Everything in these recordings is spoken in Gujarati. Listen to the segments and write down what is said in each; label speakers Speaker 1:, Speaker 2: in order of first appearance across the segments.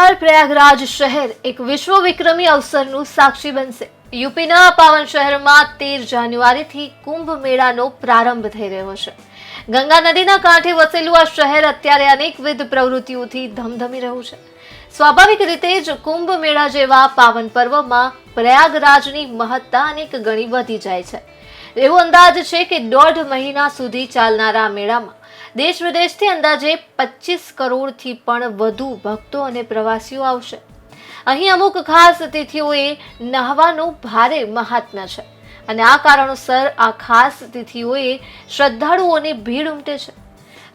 Speaker 1: એકવાર પ્રયાગરાજ શહેર એક વિશ્વ વિક્રમી અવસરનું સાક્ષી બનશે। યુપીના પાવન શહેરમાં 13 જાન્યુઆરીથી કુંભ મેળાનો પ્રારંભ થઈ રહ્યો છે। ગંગા નદીના કાંઠે વસેલું આ શહેર અત્યારે અનેકવિધ પ્રવૃત્તિઓથી ધમધમી રહ્યું છે। સ્વાભાવિક રીતે જ કુંભ મેળા જેવા પાવન પર્વમાં પ્રયાગરાજની મહત્તા અનેક ગણી વધી જાય છે। એવો અંદાજ છે કે 1.5 મહિના સુધી ચાલનારા મેળામાં દેશ વિદેશથી અંદાજે 25 કરોડથી પણ વધુ ભક્તો અને પ્રવાસીઓ આવશે। અહીં અમુક ખાસ તિથિઓએ નહાવાનું ભારે મહાત્મ્ય છે અને આ કારણોસર આ ખાસ તિથિઓએ શ્રદ્ધાળુઓની ભીડ ઉમટે છે।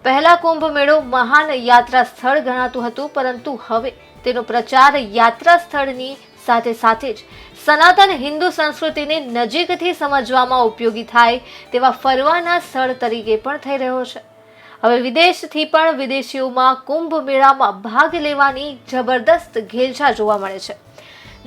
Speaker 1: પહેલા કુંભ મેળો મહાન યાત્રા સ્થળ ગણાતું હતું, પરંતુ હવે તેનો પ્રચાર યાત્રા સ્થળની સાથે સાથે જ સનાતન હિન્દુ સંસ્કૃતિને નજીકથી સમજવામાં ઉપયોગી થાય તેવા ફરવાના સ્થળ તરીકે પણ થઈ રહ્યો છે। હવે વિદેશથી પણ વિદેશીઓમાં કુંભ મેળામાં ભાગ લેવાની જબરદસ્ત ઘેલછા જોવા મળે છે।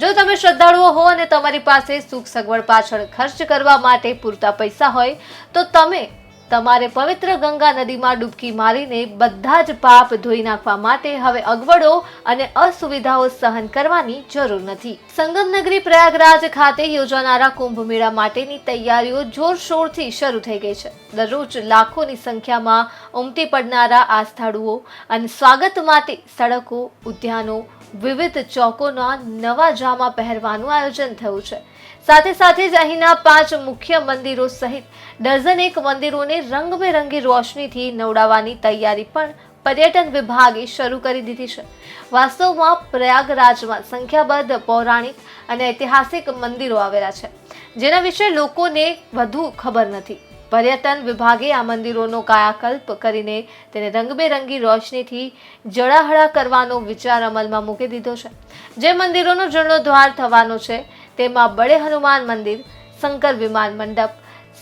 Speaker 1: જો તમે શ્રદ્ધાળુઓ હો અને તમારી પાસે સુખ સગવડ પાછળ ખર્ચ કરવા માટે પૂરતા પૈસા હોય તો તમે તમારે પવિત્ર ગંગા નદીમાં ડૂબકી મારીને બધા જ પાપ ધોઈ નાખવા માટે હવે અગવડો અને અસુવિધાઓ સહન કરવાની જરૂર નથી। સંગમ નગરી પ્રયાગરાજ ખાતે યોજાનારા કુંભ મેળા માટેની તૈયારીઓ જોરશોરથી શરૂ થઈ ગઈ છે। દરરોજ લાખોની સંખ્યામાં ઉમટી પડનારા આસ્થાળુઓ અને સ્વાગત માટે સડકો, ઉદ્યાનો, વિવિધ ચોકોના નવા જામા પહેરવાનું આયોજન થયું છે। સાથે સાથે જ અહીંના 5 મુખ્ય મંદિરો સહિત ડઝનેક મંદિરોને રંગબેરંગી રોશનીથી નવડાવવાની તૈયારી પણ પર્યટન વિભાગે શરૂ કરી દીધી છે। વાસ્તવમાં પ્રયાગરાજમાં સંખ્યાબદ્ધ પૌરાણિક અને ઐતિહાસિક મંદિરો આવેલા છે, જેના વિશે લોકોને વધુ ખબર નથી। પર્યટન વિભાગે આ મંદિરોનો કાયાકલ્પ કરીને તેને રંગબેરંગી રોશનીથી જળાહળા કરવાનો વિચાર અમલમાં મૂકી દીધો છે। જે મંદિરોનો જીર્ણોદ્ધાર થવાનો છે તેમાં બડે હનુમાન મંદિર, શંકર વિમાન મંડપ,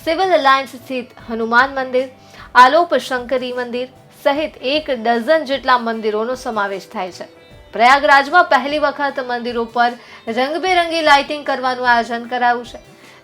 Speaker 1: સિવિલ લાઇન્સ સ્થિત હનુમાન મંદિર, આલોપ શંકરી મંદિર સહિત 1 ડઝન જેટલા મંદિરોનો સમાવેશ થાય છે। પ્રયાગરાજમાં પહેલી વખત મંદિરો પર રંગબેરંગી લાઇટિંગ કરવાનું આયોજન કરાયું છે।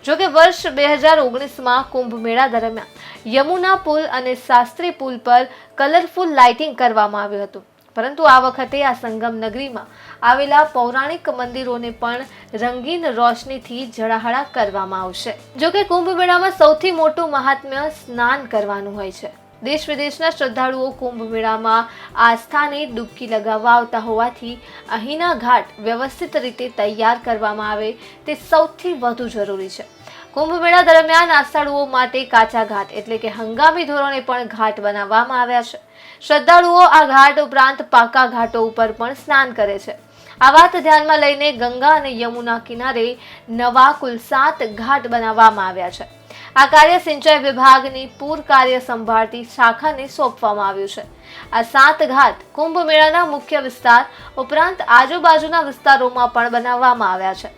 Speaker 1: જોકે વર્ષ 2019માં કુંભ મેળા દરમિયાન યમુના પુલ અને શાસ્ત્રી પુલ પર કલરફુલ લાઇટિંગ કરવામાં આવ્યું હતું, પરંતુ આ વખતે આ સંગમ નગરીમાં આવેલા પૌરાણિક મંદિરોને પણ રંગીન રોશનીથી જળાહળા કરવામાં આવશે। જોકે કુંભ મેળામાં સૌથી મોટું મહાત્મ્ય સ્નાન કરવાનું હોય છે। દેશ વિદેશના શ્રદ્ધાળુઓ કુંભ મેળામાં આસ્થાને ડૂબકી લગાવવા આવતા હોવાથી અહીંના ઘાટ વ્યવસ્થિત રીતે તૈયાર કરવામાં આવે તે સૌથી વધુ જરૂરી છે। કુંભ મેળા દરમિયાન આસ્થાળુઓ માટે કાચા ઘાટ એટલે કે હંગામી ધોરણે પણ ઘાટ બનાવવામાં આવ્યા છે। શ્રદ્ધાળુઓ આ ઘાટ ઉપરાંત પાકા ઘાટો ઉપર પણ સ્નાન કરે છે। આ વાત ધ્યાનમાં લઈને ગંગા અને યમુના કિનારે નવા કુલ 7 ઘાટ બનાવવામાં આવ્યા છે। આ કાર્ય સિંચાઈ વિભાગની પૂર કાર્ય સંભાળતી શાખાને સોંપવામાં આવ્યું છે। આ 7 ઘાટ કુંભ મેળાના મુખ્ય વિસ્તાર ઉપરાંત આજુબાજુના વિસ્તારોમાં પણ બનાવવામાં આવ્યા છે।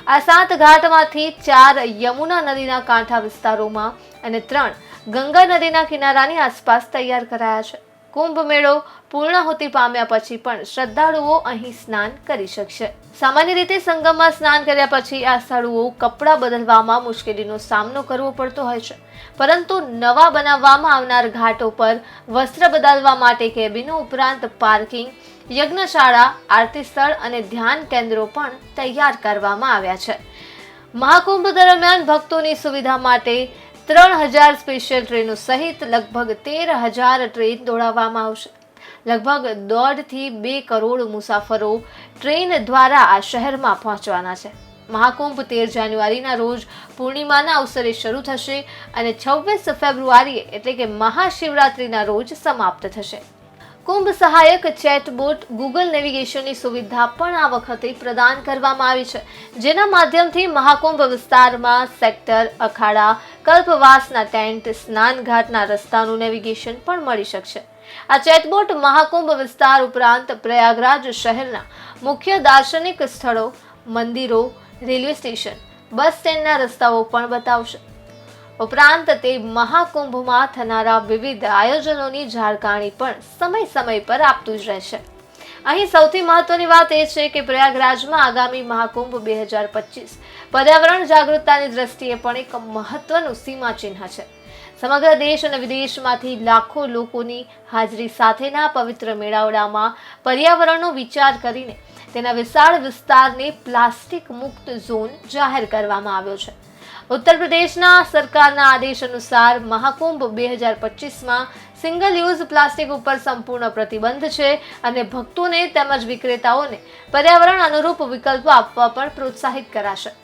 Speaker 1: આ 7 ઘાટમાંથી 4 યમુના નદીના કાંઠા વિસ્તારોમાં અને 3 ગંગા નદીના કિનારાની આસપાસ તૈયાર કરાયા છે। કુંભ મેળો પૂર્ણાહુતિ પામ્યા પછી પણ શ્રદ્ધાળુઓ અહીં સ્નાન કરી શકશે। સામાન્ય રીતે સંગમમાં સ્નાન કર્યા પછી આસ્થાળુઓ કપડાં બદલવામાં મુશ્કેલીનો સામનો કરવો પડતો હોય છે, પરંતુ નવા બનાવવામાં આવનાર ઘાટો પર વસ્ત્ર બદલવા માટે કેબિનો ઉપરાંત પાર્કિંગ, યજ્ઞશાળા, આરતી સ્થળ અને ધ્યાન કેન્દ્રો પણ તૈયાર કરવામાં આવ્યા છે। મહાકુંભ દરમિયાન ભક્તોની સુવિધા માટે 3000 સ્પેશિયલ ટ્રેનો સહિત લગભગ 13000 ટ્રેન દોડાવવામાં આવશે। લગભગ 1.5 થી 2 કરોડ મુસાફરો ટ્રેન દ્વારા આ શહેરમાં પહોંચવાના છે। મહાકુંભ 13 જાન્યુઆરીના રોજ પૂર્ણિમાના અવસરે શરૂ થશે અને 26 ફેબ્રુઆરીએ એટલે કે મહાશિવરાત્રિના રોજ સમાપ્ત થશે। કુંભ સહાયક ચેટબોટ ગૂગલ નેવિગેશનની સુવિધા પણ આ વખતે પ્રદાન કરવામાં આવી છે, જેના માધ્યમથી મહાકુંભ વિસ્તારમાં સેક્ટર, અખાડા, કલ્પવાસના ટેન્ટ, સ્નાનઘાટના રસ્તાનું નેવિગેશન પણ મળી શકશે। આ ચેટબોટ મહાકુંભ વિસ્તાર ઉપરાંત પ્રયાગરાજ શહેરના મુખ્ય દાર્શનિક સ્થળો, મંદિરો, રેલવે સ્ટેશન, બસ સ્ટેન્ડના રસ્તાઓ પણ બતાવશે। ઉપરાંત તે મહાકુંભમાં થનારા વિવિધ આયોજનોની જાણકારી પણ સમય પર આપતું જ રહેશે। અહીં સૌથી મહત્વની વાત એ છે કે પ્રયાગરાજમાં આગામી મહાકુંભ 2025 પર્યાવરણ જાગૃતતાની દ્રષ્ટિએ પણ એક મહત્વનું સીમાચિહ્ન છે। સમગ્ર દેશ અને વિદેશમાંથી લાખો લોકોની હાજરી સાથેના પવિત્ર મેળાવડામાં પર્યાવરણનો વિચાર કરીને તેના વિશાળ વિસ્તારને પ્લાસ્ટિક મુક્ત ઝોન જાહેર કરવામાં આવ્યો છે. ઉત્તર પ્રદેશના સરકારના આદેશ અનુસાર મહાકુંભ 2025માં સિંગલ યુઝ પ્લાસ્ટિક ઉપર સંપૂર્ણ પ્રતિબંધ છે અને ભક્તોને તેમજ વિક્રેતાઓને પર્યાવરણ અનુરૂપ વિકલ્પો આપવા પણ પ્રોત્સાહિત કરાશે.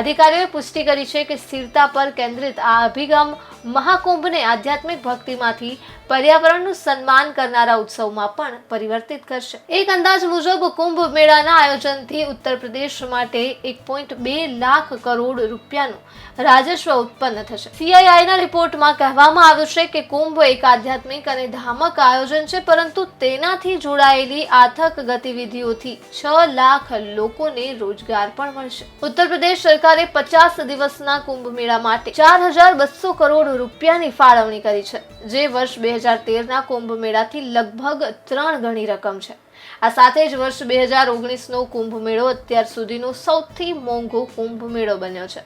Speaker 1: અધિકારીઓએ પુષ્ટિ કરી છે કે સ્થિરતા પર કેન્દ્રિત આ અભિગમ મહાકુંભને આધ્યાત્મિક ભક્તિમાંથી પર્યાવરણનું સન્માન કરનારા ઉત્સવમાં પણ પરિવર્તિત કરશે. એક અંદાજ મુજબ કુંભ મેળાના આયોજનથી ઉત્તર પ્રદેશ માટે 1.2 લાખ કરોડ રૂપિયાનું રાજસ્વ ઉત્પન્ન થશે. CIIના રિપોર્ટમાં કહેવામાં આવ્યું છે કે કુંભ એક આધ્યાત્મિક અને ધાર્મિક આયોજન છે, પરંતુ તેનાથી જોડાયેલી આર્થિક ગતિવિધિઓથી 6 લાખ લોકોને રોજગાર પણ મળશે. ઉત્તર પ્રદેશ સરકારે 50 દિવસના કુંભ મેળા માટે 4,200 કરોડ રૂપિયાની ફાળવણી કરી છે, જે વર્ષ 2013ના કુંભ મેળાથી લગભગ 3 ગણી રકમ છે. આ સાથે જ વર્ષ 2019નો કુંભ મેળો અત્યાર સુધીનો સૌથી મોંઘો કુંભ મેળો બન્યો છે.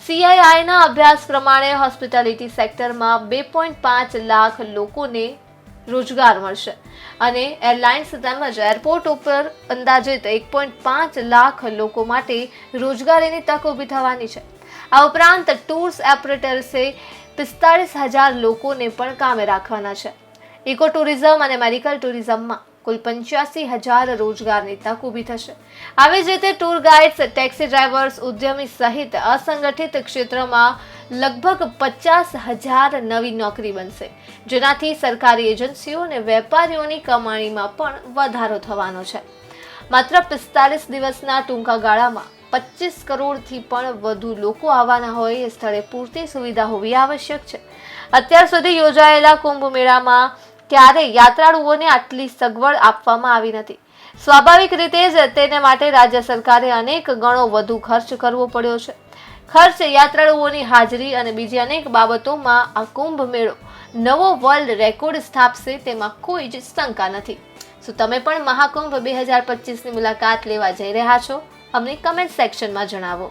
Speaker 1: CIIના અભ્યાસ પ્રમાણે હોસ્પિટાલિટી સેક્ટરમાં 2.5 લાખ લોકોને રોજગાર મળશે અને એરલાઇન્સ તેમજ એરપોર્ટ ઉપર અંદાજિત 1.5 લાખ લોકો માટે રોજગારીની તક ઊભી થવાની છે. આ ઉપરાંત ટૂર્સ ઓપરેટર્સે 45,000 લોકોને પણ કામે રાખવાના છે. ઇકો ટુરિઝમ અને મેડિકલ ટુરિઝમમાં કુલ 85,000 રોજગારની તક ઊભી થશે. આવી જ રીતે ટૂર ગાઈડ્સ, ટેક્સી ડ્રાઈવર્સ, ઉદ્યમી સહિત અસંગઠિત ક્ષેત્રમાં લગભગ 50,000 નવી નોકરી બનશે, જેનાથી સરકારી એજન્સીઓ અને વેપારીઓની કમાણીમાં પણ વધારો થવાનો છે. માત્ર 45 દિવસના ટૂંકા ગાળામાં 25 કરોડથી પણ વધુ લોકો આવવાના હોય એ સ્થળે પૂરતી સુવિધા હોવી આવશ્યક છે. અત્યાર સુધી યોજાયેલા કુંભ મેળામાં ક્યારેય યાત્રાળુઓને આટલી સગવડ આપવામાં આવી નથી. સ્વાભાવિક રીતે જ તેને માટે રાજ્ય સરકારે અનેક ગણો વધુ ખર્ચ કરવો પડ્યો છે. ખર્ચ, યાત્રાળુઓની હાજરી અને બીજી અનેક બાબતોમાં આ કુંભ મેળો નવો વર્લ્ડ રેકોર્ડ સ્થાપશે તેમાં કોઈ જ શંકા નથી. શું તમે પણ મહાકુંભ 2025ની મુલાકાત લેવા જઈ રહ્યા છો? અમને કમેન્ટ સેક્શનમાં જણાવો.